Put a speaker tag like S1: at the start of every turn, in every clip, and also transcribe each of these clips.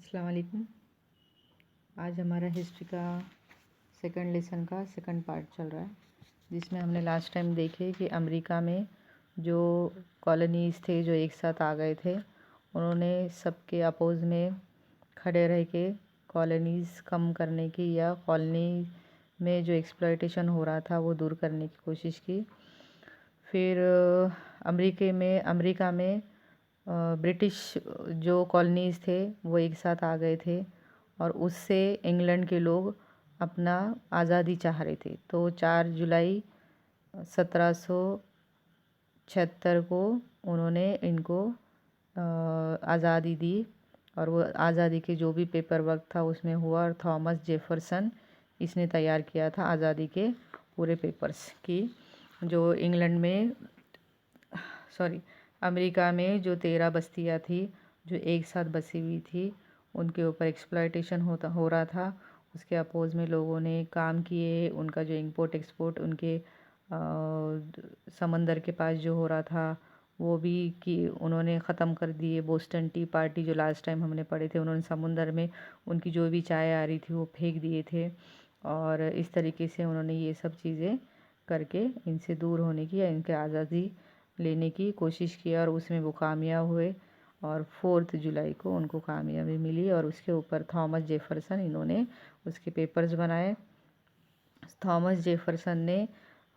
S1: अस्सलाम वालेकुम। आज हमारा हिस्ट्री का सेकंड लेसन का सेकंड पार्ट चल रहा है, जिसमें हमने लास्ट टाइम देखे कि अमेरिका में जो कॉलोनीज़ थे जो एक साथ आ गए थे, उन्होंने सबके अपोज़ में खड़े रह के कॉलोनीज़ कम करने की या कॉलोनी में जो एक्सप्लॉयटेशन हो रहा था वो दूर करने की कोशिश की। फिर अमेरिका में ब्रिटिश जो कॉलोनीज़ थे वो एक साथ आ गए थे और उससे इंग्लैंड के लोग अपना आज़ादी चाह रहे थे। तो 4 जुलाई 1776 को उन्होंने इनको आज़ादी दी और वो आज़ादी के जो भी पेपर वर्क था उसमें हुआ और थॉमस जेफरसन इसने तैयार किया था आज़ादी के पूरे पेपर्स की। जो इंग्लैंड में अमेरिका में जो 13 बस्तियाँ थी जो एक साथ बसी हुई थी, उनके ऊपर एक्सप्लॉयटेशन हो रहा था। उसके अपोज़ में लोगों ने काम किए। उनका जो इंपोर्ट एक्सपोर्ट उनके समंदर के पास जो हो रहा था वो भी कि उन्होंने ख़त्म कर दिए। बोस्टन टी पार्टी जो लास्ट टाइम हमने पढ़े थे, उन्होंने समुंदर में उनकी जो भी चाय आ रही थी वो फेंक दिए थे और इस तरीके से उन्होंने ये सब चीज़ें करके इनसे दूर होने की या इनके आज़ादी लेने की कोशिश की और उसमें वो कामयाब हुए और 4 जुलाई को उनको कामयाबी मिली और उसके ऊपर थॉमस जेफरसन इन्होंने उसके पेपर्स बनाए। थॉमस जेफरसन ने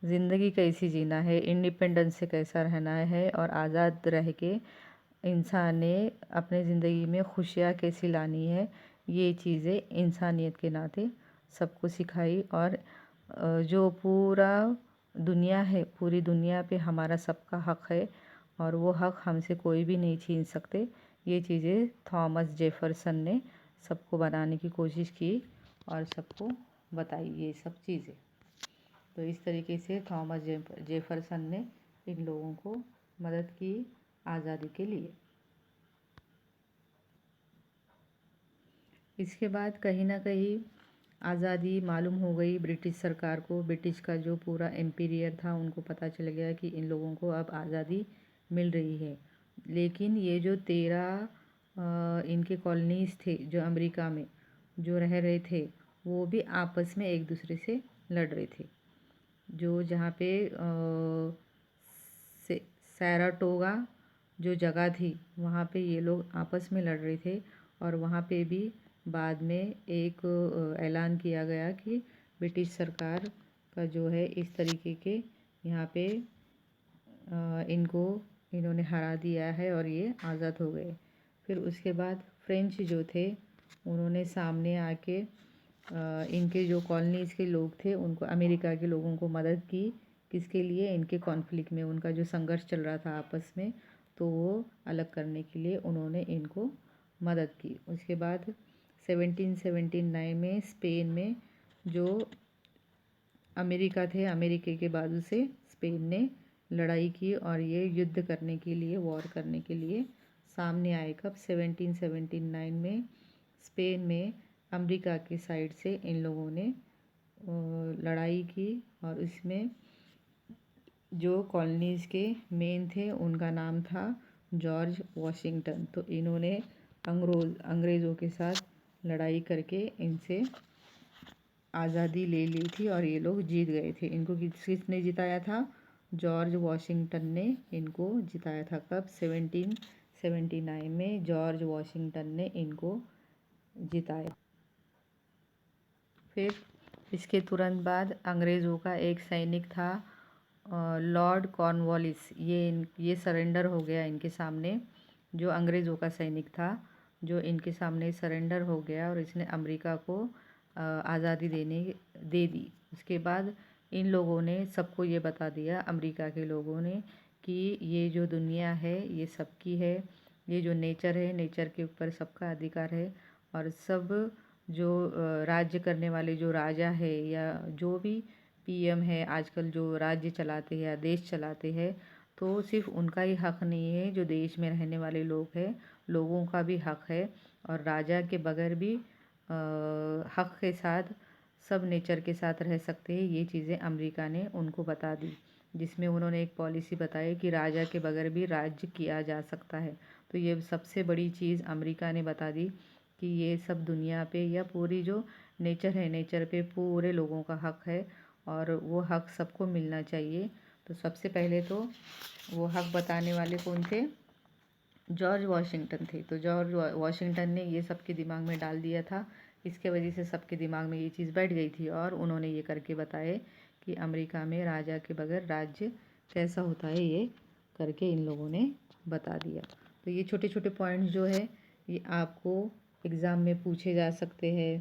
S1: ज़िंदगी कैसी जीना है, इंडिपेंडेंस से कैसा रहना है और आज़ाद रह के इंसान ने अपने ज़िंदगी में खुशियाँ कैसी लानी है, ये चीज़ें इंसानियत के नाते सबको सिखाई। और जो पूरा दुनिया है, पूरी दुनिया पे हमारा सबका हक़ है और वो हक़ हमसे कोई भी नहीं छीन सकते। ये चीज़ें थॉमस जेफरसन ने सबको बनाने की कोशिश की और सबको बताई ये सब चीज़ें। तो इस तरीके से थॉमस जेफरसन ने इन लोगों को मदद की आज़ादी के लिए। इसके बाद कहीं ना कहीं आज़ादी मालूम हो गई ब्रिटिश सरकार को। ब्रिटिश का जो पूरा एम्पायर था उनको पता चल गया कि इन लोगों को अब आज़ादी मिल रही है। लेकिन ये जो 13 इनके कॉलोनीज़ थे जो अमेरिका में जो रह रहे थे, वो भी आपस में एक दूसरे से लड़ रहे थे। जो जहाँ पे सैराटोगा जो जगह थी वहाँ पे ये लोग आपस में लड़ रहे थे और वहाँ पे भी बाद में एक ऐलान किया गया कि ब्रिटिश सरकार का जो है इस तरीके के यहाँ पे इन्होंने हरा दिया है और ये आज़ाद हो गए। फिर उसके बाद फ्रेंच जो थे उन्होंने सामने आके इनके जो कॉलोनीज़ के लोग थे उनको, अमेरिका के लोगों को मदद की। किसके लिए? इनके कॉन्फ्लिक्ट में, उनका जो संघर्ष चल रहा था आपस में, तो वो अलग करने के लिए उन्होंने इनको मदद की। उसके बाद 1779 में स्पेन में जो अमेरिका थे, अमेरिका के बाजू से स्पेन ने लड़ाई की और ये युद्ध करने के लिए, वॉर करने के लिए सामने आए। कब? 1779 में स्पेन में अमेरिका की साइड से इन लोगों ने लड़ाई की और इसमें जो कॉलोनीज़ के मेन थे उनका नाम था जॉर्ज वॉशिंगटन। तो इन्होंने अंग्रेज़ों के साथ लड़ाई करके इनसे आज़ादी ले ली थी और ये लोग जीत गए थे। इनको किसने जिताया था? जॉर्ज वॉशिंगटन ने इनको जिताया था। कब? 1779 में जॉर्ज वॉशिंगटन ने इनको जिताया। फिर इसके तुरंत बाद अंग्रेज़ों का एक सैनिक था लॉर्ड कॉर्नवालिस। ये सरेंडर हो गया इनके सामने। जो अंग्रेज़ों का सैनिक था जो इनके सामने सरेंडर हो गया और इसने अमेरिका को आज़ादी दे दी। उसके बाद इन लोगों ने सबको ये बता दिया, अमेरिका के लोगों ने, कि ये जो दुनिया है ये सबकी है। ये जो नेचर है, नेचर के ऊपर सबका अधिकार है और सब जो राज्य करने वाले जो राजा है या जो भी पीएम है आजकल जो राज्य चलाते हैं या देश चलाते हैं, तो सिर्फ उनका ही हक़ नहीं है, जो देश में रहने वाले लोग हैं लोगों का भी हक़ है। और राजा के बगैर भी हक़ के साथ सब नेचर के साथ रह सकते हैं। ये चीज़ें अमेरिका ने उनको बता दी, जिसमें उन्होंने एक पॉलिसी बताई कि राजा के बगैर भी राज्य किया जा सकता है। तो ये सबसे बड़ी चीज़ अमेरिका ने बता दी कि ये सब दुनिया पे या पूरी जो नेचर है, नेचर पे पूरे लोगों का हक है और वो हक सबको मिलना चाहिए। तो सबसे पहले तो वो हक बताने वाले कौन थे? जॉर्ज वाशिंगटन थे। तो जॉर्ज वाशिंगटन ने ये सबके दिमाग में डाल दिया था। इसके वजह से सबके दिमाग में ये चीज़ बैठ गई थी और उन्होंने ये करके बताए कि अमेरिका में राजा के बगैर राज्य कैसा होता है, ये करके इन लोगों ने बता दिया। तो ये छोटे छोटे पॉइंट्स जो है ये आपको एग्ज़ाम में पूछे जा सकते हैं।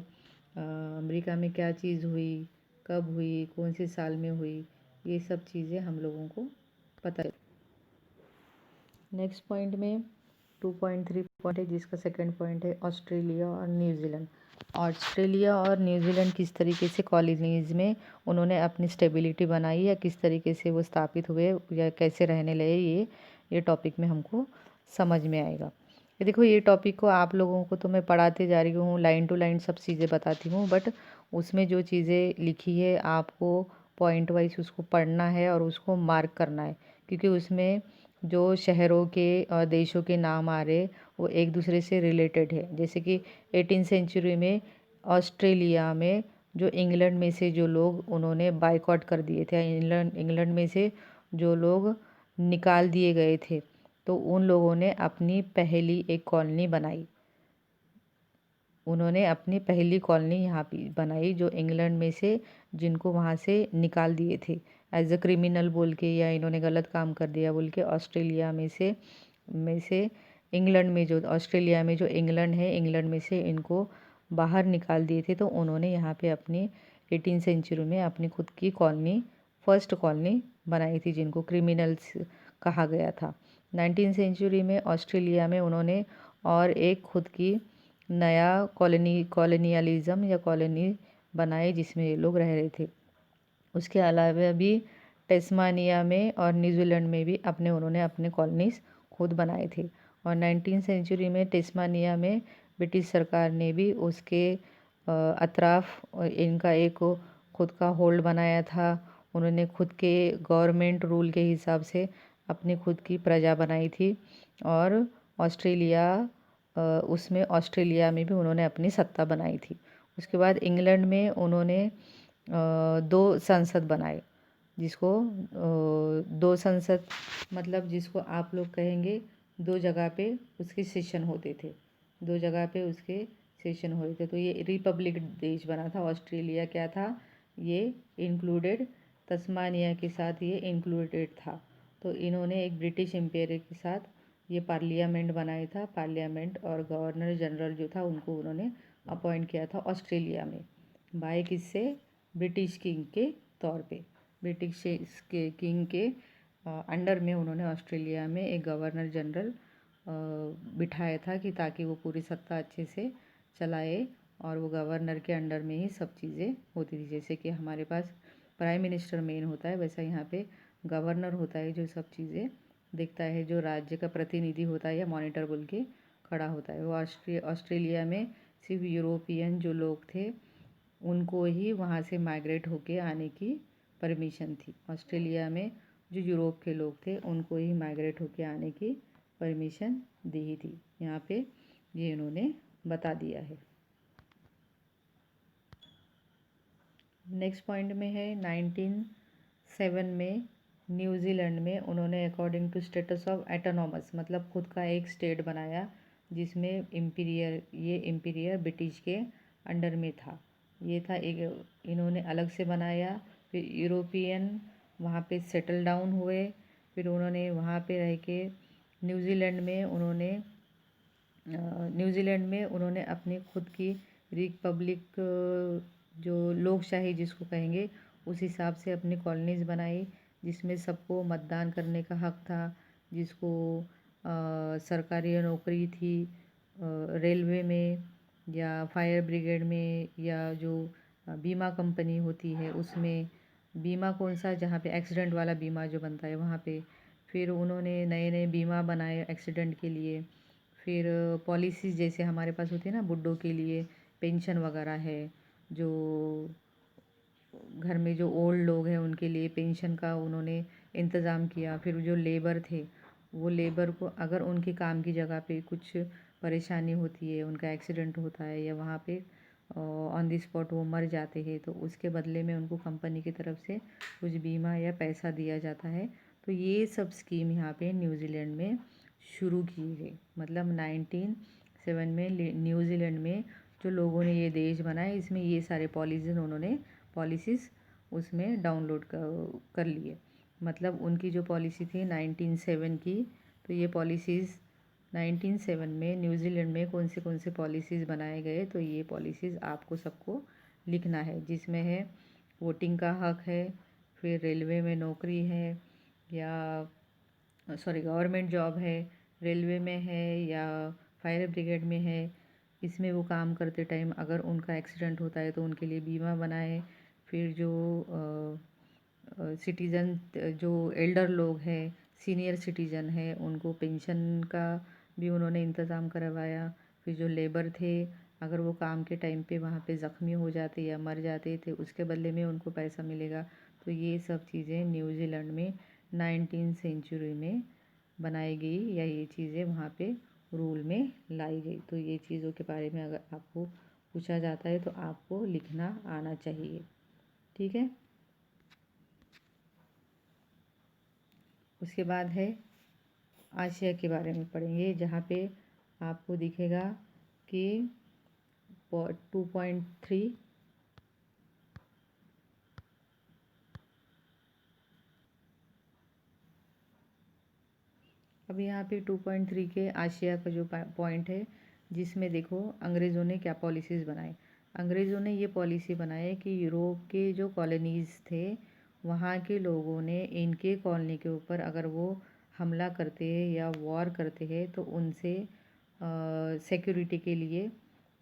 S1: अमेरिका में क्या चीज़ हुई, कब हुई, कौन से साल में हुई, ये सब चीज़ें हम लोगों को पता है। नेक्स्ट पॉइंट में 2.3 पॉइंट है, जिसका सेकंड पॉइंट है ऑस्ट्रेलिया और न्यूजीलैंड। ऑस्ट्रेलिया और न्यूजीलैंड किस तरीके से कॉलोनीज़ में उन्होंने अपनी स्टेबिलिटी बनाई या किस तरीके से वो स्थापित हुए या कैसे रहने लगे, ये टॉपिक में हमको समझ में आएगा। ये देखो, ये टॉपिक को आप लोगों को तो मैं पढ़ाते जा रही हूँ, लाइन टू लाइन सब चीज़ें बताती हूँ, बट उसमें जो चीज़ें लिखी है आपको पॉइंट वाइज उसको पढ़ना है और उसको मार्क करना है, क्योंकि उसमें जो शहरों के और देशों के नाम आ रहे वो एक दूसरे से रिलेटेड है। जैसे कि 18th सेंचुरी में ऑस्ट्रेलिया में जो इंग्लैंड में से जो लोग उन्होंने बायकॉट कर दिए थे, इंग्लैंड में से जो लोग निकाल दिए गए थे, तो उन लोगों ने अपनी पहली एक कॉलोनी बनाई। उन्होंने अपनी पहली कॉलोनी यहाँ पे बनाई, जो इंग्लैंड में से जिनको वहाँ से निकाल दिए थे एज अ क्रिमिनल बोल के, या इन्होंने गलत काम कर दिया बोल के, ऑस्ट्रेलिया में से इंग्लैंड में जो ऑस्ट्रेलिया में जो इंग्लैंड है, इंग्लैंड में से इनको बाहर निकाल दिए थे। तो उन्होंने यहाँ पे अपनी 18th सेंचुरी में अपनी खुद की कॉलोनी, फर्स्ट कॉलोनी बनाई थी, जिनको क्रिमिनल्स कहा गया था। 19th सेंचुरी में ऑस्ट्रेलिया में उन्होंने और एक खुद की नया कॉलोनियलिज्म या कॉलोनी बनाई जिसमें ये लोग रह रहे थे। उसके अलावा भी टेस्मानिया में और न्यूजीलैंड में भी उन्होंने अपने कॉलोनीज खुद बनाए थे। और 19th सेंचुरी में टेस्मानिया में ब्रिटिश सरकार ने भी उसके अतराफ इनका एक खुद का होल्ड बनाया था। उन्होंने खुद के गवर्नमेंट रूल के हिसाब से अपनी खुद की प्रजा बनाई थी। और ऑस्ट्रेलिया उसमें ऑस्ट्रेलिया में भी उन्होंने अपनी सत्ता बनाई थी। उसके बाद इंग्लैंड में उन्होंने दो संसद बनाए, जिसको दो संसद मतलब जिसको आप लोग कहेंगे दो जगह पे उसके सेशन होते थे, दो जगह पे उसके सेशन होते थे। तो ये रिपब्लिक देश बना था। ऑस्ट्रेलिया क्या था, ये इंक्लूडेड तस्मानिया के साथ ये इंक्लूडेड था। तो इन्होंने एक ब्रिटिश एम्पायर के साथ ये पार्लियामेंट बनाया था। पार्लियामेंट और गवर्नर जनरल जो था उनको उन्होंने अपॉइंट किया था ऑस्ट्रेलिया में, बाय किससे? ब्रिटिश किंग के तौर पे। ब्रिटिश के किंग के अंडर में उन्होंने ऑस्ट्रेलिया में एक गवर्नर जनरल बिठाया था कि ताकि वो पूरी सत्ता अच्छे से चलाए, और वो गवर्नर के अंडर में ही सब चीज़ें होती थी। जैसे कि हमारे पास प्राइम मिनिस्टर मेन होता है, वैसा यहाँ पे गवर्नर होता है जो सब चीज़ें देखता है, जो राज्य का प्रतिनिधि होता है या मॉनिटर बोल के खड़ा होता है। वो ऑस्ट्रेलिया में सिर्फ यूरोपियन जो लोग थे उनको ही वहाँ से माइग्रेट होके आने की परमिशन थी। ऑस्ट्रेलिया में जो यूरोप के लोग थे उनको ही माइग्रेट होके आने की परमिशन दी थी। यहाँ पे ये इन्होंने बता दिया है। नेक्स्ट पॉइंट में है 1907 में न्यूजीलैंड में उन्होंने according to status of autonomous, मतलब खुद का एक स्टेट बनाया जिसमें इम्पीरियर ब्रिटिश के अंडर में था। ये था एक, इन्होंने अलग से बनाया। फिर यूरोपियन वहाँ पे सेटल डाउन हुए। फिर उन्होंने वहाँ पे रह के न्यूजीलैंड में उन्होंने अपनी खुद की रिपब्लिक, जो लोकशाही जिसको कहेंगे, उस हिसाब से अपनी कॉलोनीज बनाई, जिसमें सबको मतदान करने का हक था, जिसको सरकारी नौकरी थी, रेलवे में या फायर ब्रिगेड में, या जो बीमा कंपनी होती है उसमें, बीमा कौन सा, जहाँ पे एक्सीडेंट वाला बीमा जो बनता है वहाँ पे। फिर उन्होंने नए नए बीमा बनाए एक्सीडेंट के लिए। फिर पॉलिसीज़ जैसे हमारे पास होती है ना, बुड्ढों के लिए पेंशन वगैरह है, जो घर में जो ओल्ड लोग हैं उनके लिए पेंशन का उन्होंने इंतज़ाम किया। फिर जो लेबर थे वो लेबर को अगर उनके काम की जगह पे कुछ परेशानी होती है, उनका एक्सीडेंट होता है या वहाँ पे ऑन द स्पॉट वो मर जाते हैं, तो उसके बदले में उनको कंपनी की तरफ से कुछ बीमा या पैसा दिया जाता है। तो ये सब स्कीम यहाँ पे न्यूजीलैंड में शुरू की गई। मतलब 1907 में न्यूजीलैंड में जो लोगों ने ये देश बनाया, इसमें ये सारे पॉलिसीज़ उसमें डाउनलोड कर लिए। मतलब उनकी जो पॉलिसी थी 1907 की, तो ये पॉलिसीज़ 1907 में न्यूजीलैंड में कौन से पॉलिसीज़ बनाए गए, तो ये पॉलिसीज़ आपको सबको लिखना है, जिसमें है वोटिंग का हक है, फिर रेलवे में नौकरी है, या गवर्नमेंट जॉब है, रेलवे में है या फायर ब्रिगेड में है, इसमें वो काम करते टाइम अगर उनका एक्सीडेंट होता है तो उनके लिए बीमा बनाए। फिर जो सिटीज़न, जो एल्डर लोग हैं, सीनियर सिटीज़न हैं, उनको पेंशन का भी उन्होंने इंतज़ाम करवाया। फिर जो लेबर थे, अगर वो काम के टाइम पे वहाँ पे ज़ख्मी हो जाते या मर जाते थे, उसके बदले में उनको पैसा मिलेगा। तो ये सब चीज़ें न्यूजीलैंड में 19 सेंचुरी में बनाई गई, या ये चीज़ें वहाँ पे रूल में लाई गई। तो ये चीज़ों के बारे में अगर आपको पूछा जाता है तो आपको लिखना आना चाहिए। ठीक है। उसके बाद है आशिया के बारे में पढ़ेंगे, जहाँ पे आपको दिखेगा कि 2.3 अब यहाँ पे 2.3 के आशिया का जो पॉइंट है, जिसमें देखो अंग्रेज़ों ने क्या पॉलिसीज़ बनाए। अंग्रेज़ों ने ये पॉलिसी बनाए कि यूरोप के जो कॉलोनीज़ थे, वहाँ के लोगों ने इनके कॉलोनी के ऊपर अगर वो हमला करते हैं या वॉर करते हैं, तो उनसे सिक्योरिटी के लिए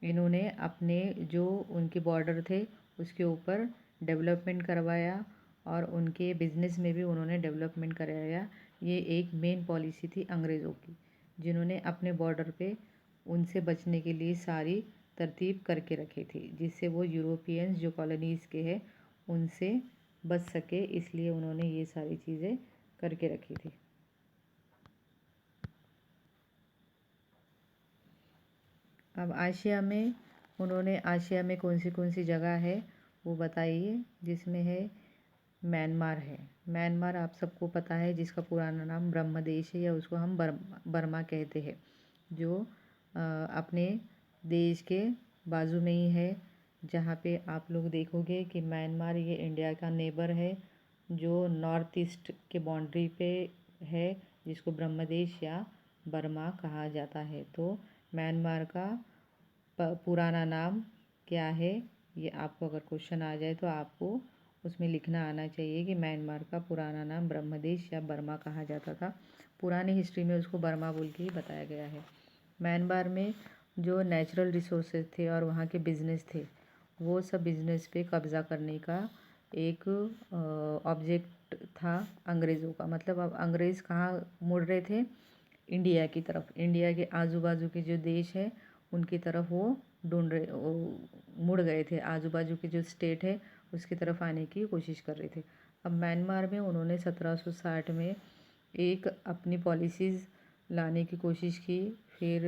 S1: इन्होंने अपने जो उनके बॉर्डर थे उसके ऊपर डेवलपमेंट करवाया, और उनके बिज़नेस में भी उन्होंने डेवलपमेंट कराया। ये एक मेन पॉलिसी थी अंग्रेज़ों की, जिन्होंने अपने बॉर्डर पे उनसे बचने के लिए सारी तरतीब करके रखी थी, जिससे वो यूरोपियंस जो कॉलोनीज़ के हैं उनसे बच सके, इसलिए उन्होंने ये सारी चीज़ें करके रखी थी। अब आशिया में कौन सी जगह है वो बताइए, जिसमें है म्यांमार है। म्यांमार आप सबको पता है, जिसका पुराना नाम ब्रह्मदेश है, या उसको हम बर्मा कहते हैं, जो अपने देश के बाजू में ही है। जहाँ पे आप लोग देखोगे कि म्यांमार ये इंडिया का नेबर है, जो नॉर्थ ईस्ट के बाउंड्री पे है, जिसको ब्रह्मदेश या बर्मा कहा जाता है। तो म्यांमार का पुराना नाम क्या है, ये आपको अगर क्वेश्चन आ जाए तो आपको उसमें लिखना आना चाहिए कि म्यांमार का पुराना नाम ब्रह्मदेश या बर्मा कहा जाता था। पुरानी हिस्ट्री में उसको बर्मा बोल के ही बताया गया है। म्यांमार में जो नेचुरल रिसोर्सेज थे और वहाँ के बिज़नेस थे, वो सब बिज़नेस पे कब्ज़ा करने का एक ऑब्जेक्ट था अंग्रेज़ों का। मतलब अब अंग्रेज़ कहाँ मुड़ रहे थे, इंडिया की तरफ। इंडिया के आजू बाजू के जो देश है उनकी तरफ वो मुड़ गए थे। आजू बाजू के जो स्टेट है उसकी तरफ आने की कोशिश कर रहे थे। अब म्यांमार में उन्होंने 1760 में एक अपनी पॉलिसीज़ लाने की कोशिश की। फिर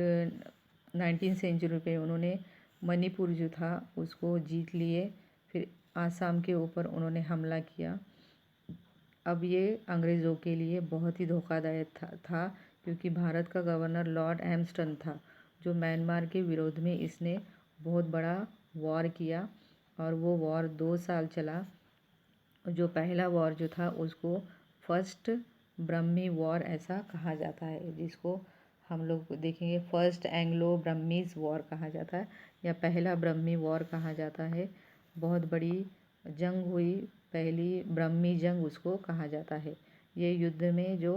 S1: 19 सेंचुरी पे उन्होंने मणिपुर जो था उसको जीत लिए। फिर आसाम के ऊपर उन्होंने हमला किया। अब ये अंग्रेज़ों के लिए बहुत ही धोखादायक था, क्योंकि भारत का गवर्नर लॉर्ड एम्स्टन था, जो म्यांमार के विरोध में इसने बहुत बड़ा वॉर किया, और वो वॉर 2 साल चला। जो पहला वॉर जो था उसको फर्स्ट ब्रह्मी वॉर ऐसा कहा जाता है, जिसको हम लोग देखेंगे फर्स्ट एंग्लो ब्रह्मीज वॉर कहा जाता है, या पहला ब्रह्मी वॉर कहा जाता है। बहुत बड़ी जंग हुई, पहली ब्रह्मी जंग उसको कहा जाता है। ये युद्ध में जो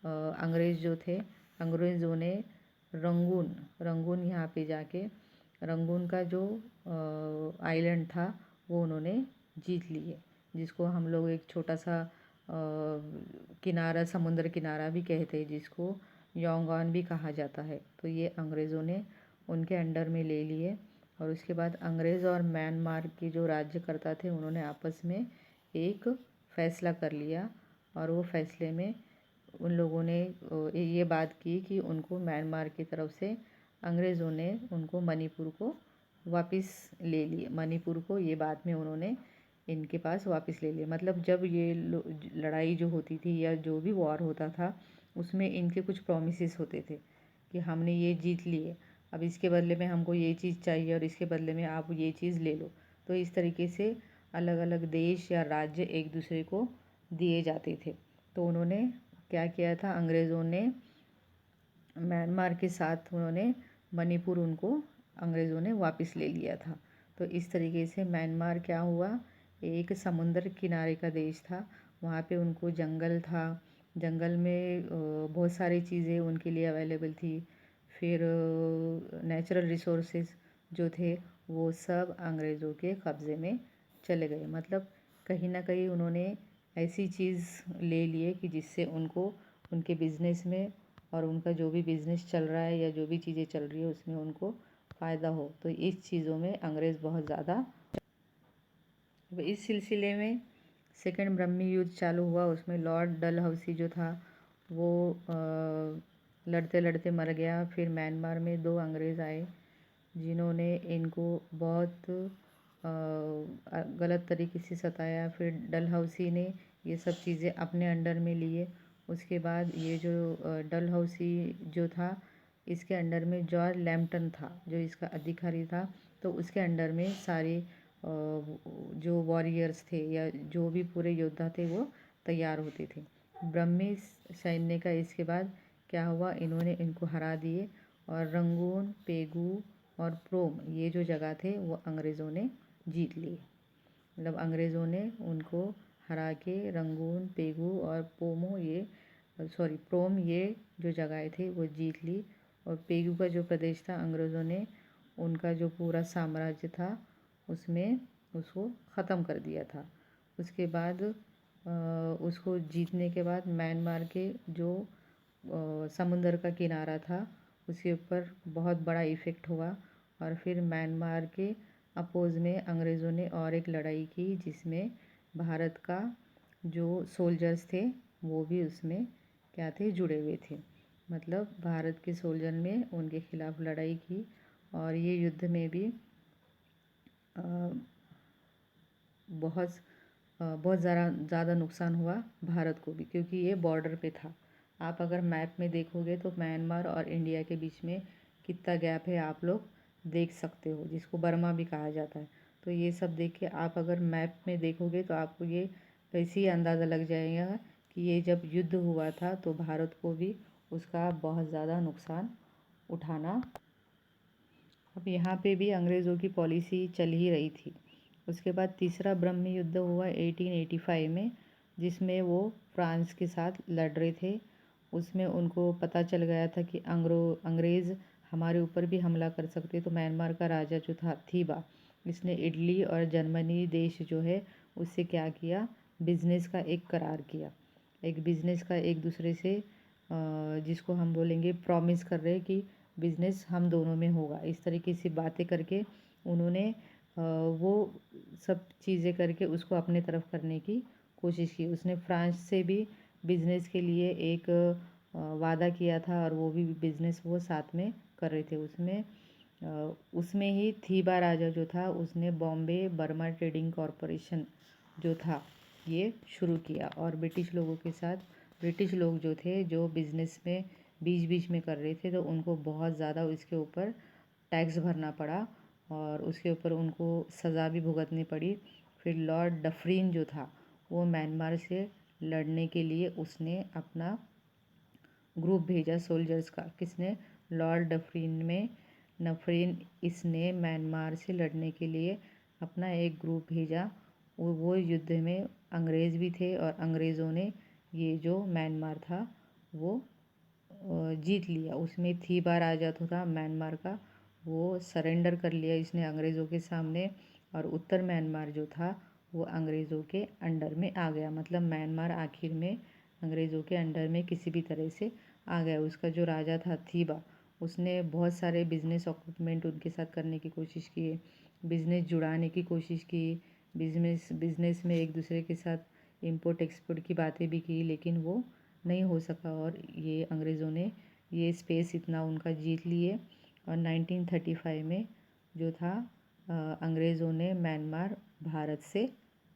S1: अंग्रेज़ जो थे, अंग्रेज़ों ने रंगून यहाँ पे जाके रंगून का जो आइलैंड था वो उन्होंने जीत लिए, जिसको हम लोग एक छोटा सा किनारा, समुद्र किनारा भी कहते हैं, जिसको योंगॉन भी कहा जाता है। तो ये अंग्रेज़ों ने उनके अंडर में ले लिए, और उसके बाद अंग्रेज़ और म्यांमार के जो राज्यकर्ता थे उन्होंने आपस में एक फ़ैसला कर लिया, और वो फैसले में उन लोगों ने ये बात की कि उनको म्यांमार की तरफ से अंग्रेज़ों ने उनको मणिपुर को वापस ले लिए। मणिपुर को ये बाद में उन्होंने इनके पास वापस ले लिया। मतलब जब ये लड़ाई जो होती थी या जो भी वॉर होता था उसमें इनके कुछ प्रोमिसेस होते थे कि हमने ये जीत लिए, अब इसके बदले में हमको ये चीज़ चाहिए और इसके बदले में आप ये चीज़ ले लो। तो इस तरीके से अलग अलग देश या राज्य एक दूसरे को दिए जाते थे। तो उन्होंने क्या किया था, अंग्रेज़ों ने म्यांमार के साथ उन्होंने मणिपुर उनको अंग्रेज़ों ने वापस ले लिया था। तो इस तरीके से म्यांमार क्या हुआ, एक समुंदर किनारे का देश था। वहाँ पे उनको जंगल था, जंगल में बहुत सारी चीज़ें उनके लिए अवेलेबल थी। फिर नेचुरल रिसोर्सेज जो थे वो सब अंग्रेज़ों के कब्ज़े में चले गए। मतलब कहीं ना कहीं उन्होंने ऐसी चीज़ ले लिए कि जिससे उनको उनके बिज़नेस में और उनका जो भी बिज़नेस चल रहा है या जो भी चीज़ें चल रही है उसमें उनको फ़ायदा हो। तो इस चीज़ों में अंग्रेज़ बहुत ज़्यादा। इस सिलसिले में सेकंड ब्रह्मी युद्ध चालू हुआ। उसमें लॉर्ड डलहौसी जो था वो लड़ते लड़ते मर गया। फिर म्यांमार में 2 अंग्रेज़ आए जिन्होंने इनको बहुत गलत तरीके से सताया। फिर डलहौसी ने ये सब चीज़ें अपने अंडर में लिए। उसके बाद ये जो डलहौसी जो था इसके अंडर में जॉर्ज लैम्पटन था जो इसका अधिकारी था। तो उसके अंडर में सारे जो वॉरियर्स थे या जो भी पूरे योद्धा थे वो तैयार होते थे। ब्रह्मी सैन्य का इसके बाद क्या हुआ, इन्होंने इनको हरा दिए और रंगून, पेगू और प्रोम ये जो जगह थे वो अंग्रेज़ों ने जीत लिए। मतलब अंग्रेज़ों ने उनको हरा के रंगून, पेगू और प्रोम ये जो जगह थे वो जीत ली। और पेगू का जो प्रदेश था अंग्रेज़ों ने उनका जो पूरा साम्राज्य था उसमें उसको ख़त्म कर दिया था। उसके बाद उसको जीतने के बाद म्यांमार के जो समुंदर का किनारा था उसके ऊपर बहुत बड़ा इफ़ेक्ट हुआ। और फिर म्यांमार के अपोज़ में अंग्रेज़ों ने और एक लड़ाई की जिसमें भारत का जो सोल्जर्स थे वो भी उसमें क्या थे, जुड़े हुए थे। मतलब भारत के सोल्जर में उनके खिलाफ़ लड़ाई की। और ये युद्ध में भी बहुत बहुत ज़्यादा नुकसान हुआ भारत को भी, क्योंकि ये बॉर्डर पे था। आप अगर मैप में देखोगे तो म्यांमार और इंडिया के बीच में कितना गैप है आप लोग देख सकते हो, जिसको बर्मा भी कहा जाता है। तो ये सब देख के आप अगर मैप में देखोगे तो आपको ये ऐसे ही अंदाज़ा लग जाएगा कि ये जब युद्ध हुआ था तो भारत को भी उसका बहुत ज़्यादा नुकसान उठाना। अब यहाँ पे भी अंग्रेज़ों की पॉलिसी चल ही रही थी। उसके बाद तीसरा ब्रह्म युद्ध हुआ 1885 में, जिसमें वो फ्रांस के साथ लड़ रहे थे। उसमें उनको पता चल गया था कि अंग्रेज़ हमारे ऊपर भी हमला कर सकते। तो म्यांमार का राजा जो था थीबा, इसने इटली और जर्मनी देश जो है उससे क्या किया, बिज़नेस का एक करार किया। एक बिज़नेस का एक दूसरे से जिसको हम बोलेंगे प्रॉमिस कर रहे कि बिज़नेस हम दोनों में होगा। इस तरीके से बातें करके उन्होंने वो सब चीज़ें करके उसको अपने तरफ करने की कोशिश की। उसने फ्रांस से भी बिज़नेस के लिए एक वादा किया था और वो भी बिज़नेस वो साथ में कर रहे थे। उसमें ही थीबा राजा जो था उसने बॉम्बे बर्मा ट्रेडिंग कॉरपोरेशन जो था ये शुरू किया। और ब्रिटिश लोगों के साथ, ब्रिटिश लोग जो थे जो बिज़नेस में बीच बीच में कर रहे थे तो उनको बहुत ज़्यादा इसके ऊपर टैक्स भरना पड़ा और उसके ऊपर उनको सज़ा भी भुगतनी पड़ी। फिर लॉर्ड डफरिन जो था वो म्यांमार से लड़ने के लिए उसने अपना ग्रुप भेजा सोल्जर्स का। किसने, लॉर्ड नफरीन इसने म्यांमार से लड़ने के लिए अपना एक ग्रुप भेजा। वो युद्ध में अंग्रेज़ भी थे और अंग्रेज़ों ने ये जो म्यांमार था वो जीत लिया। उसमें थीबा राजा तो था म्यांमार का, वो सरेंडर कर लिया इसने अंग्रेज़ों के सामने। और उत्तर म्यांमार जो था वो अंग्रेज़ों के अंडर में आ गया। मतलब म्यांमार आखिर में अंग्रेज़ों के अंडर में किसी भी तरह से आ गया। उसका जो राजा था थीबा, उसने बहुत सारे बिज़नेस ऑक्यूपमेंट उनके साथ करने की कोशिश की, बिज़नेस जुड़ाने की कोशिश की, बिज़नेस में एक दूसरे के साथ इम्पोर्ट एक्सपोर्ट की बातें भी की, लेकिन वो नहीं हो सका और ये अंग्रेज़ों ने ये स्पेस इतना उनका जीत लिए और 1935 में जो था अंग्रेज़ों ने म्यांमार भारत से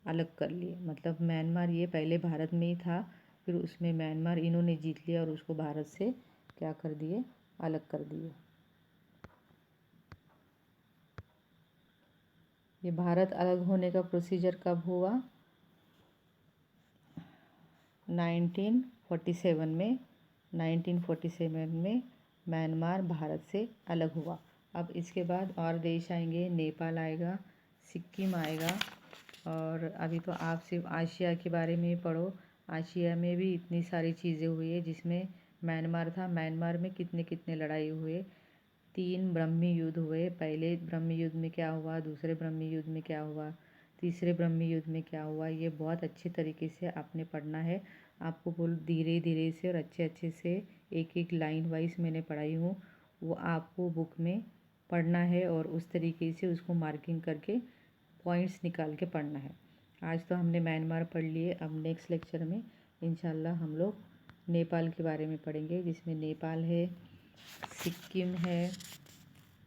S1: अलग कर लिए। मतलब म्यांमार ये पहले भारत में ही था, फिर उसमें म्यांमार इन्होंने जीत लिया और उसको भारत से क्या कर दिए, अलग कर दिए। ये भारत अलग होने का प्रोसीजर कब हुआ? 1947 में 1947 में म्यांमार भारत से अलग हुआ। अब इसके बाद और देश आएंगे, नेपाल आएगा, सिक्किम आएगा। और अभी तो आप सिर्फ आसिया के बारे में ही पढ़ो। आसिया में भी इतनी सारी चीज़ें हुई है, जिसमें म्यांमार था। म्यांमार में कितने कितने लड़ाई हुए, 3 ब्रह्मी युद्ध हुए। पहले ब्रह्मी युद्ध में क्या हुआ, दूसरे ब्रह्मी युद्ध में क्या हुआ, तीसरे ब्रह्मी युद्ध में क्या हुआ, ये बहुत अच्छे तरीके से आपने पढ़ना है। आपको बोल धीरे धीरे से और अच्छे अच्छे से एक एक लाइन वाइज मैंने पढ़ाई हूँ, वो आपको बुक में पढ़ना है और उस तरीके से उसको मार्किंग करके पॉइंट्स निकाल के पढ़ना है। आज तो हमने म्यांमार पढ़ लिए। अब नेक्स्ट लेक्चर में इंशाल्लाह हम लोग नेपाल के बारे में पढ़ेंगे, जिसमें नेपाल है, सिक्किम है,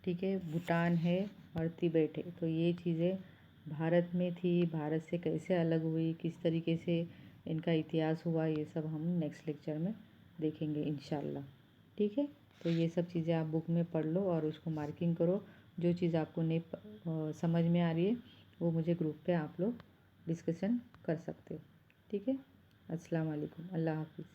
S1: ठीक है, भूटान है और तिब्बत है। तो ये चीज़ें भारत में थी, भारत से कैसे अलग हुई, किस तरीके से इनका इतिहास हुआ, ये सब हम नेक्स्ट लेक्चर में देखेंगे इंशाल्लाह। ठीक है, तो ये सब चीज़ें आप बुक में पढ़ लो और उसको मार्किंग करो। जो चीज़ आपको नहीं समझ में आ रही है वो मुझे ग्रुप पे आप लोग डिस्कशन कर सकते हो। ठीक है, अस्सलाम वालेकुम, अल्लाह हाफिज़।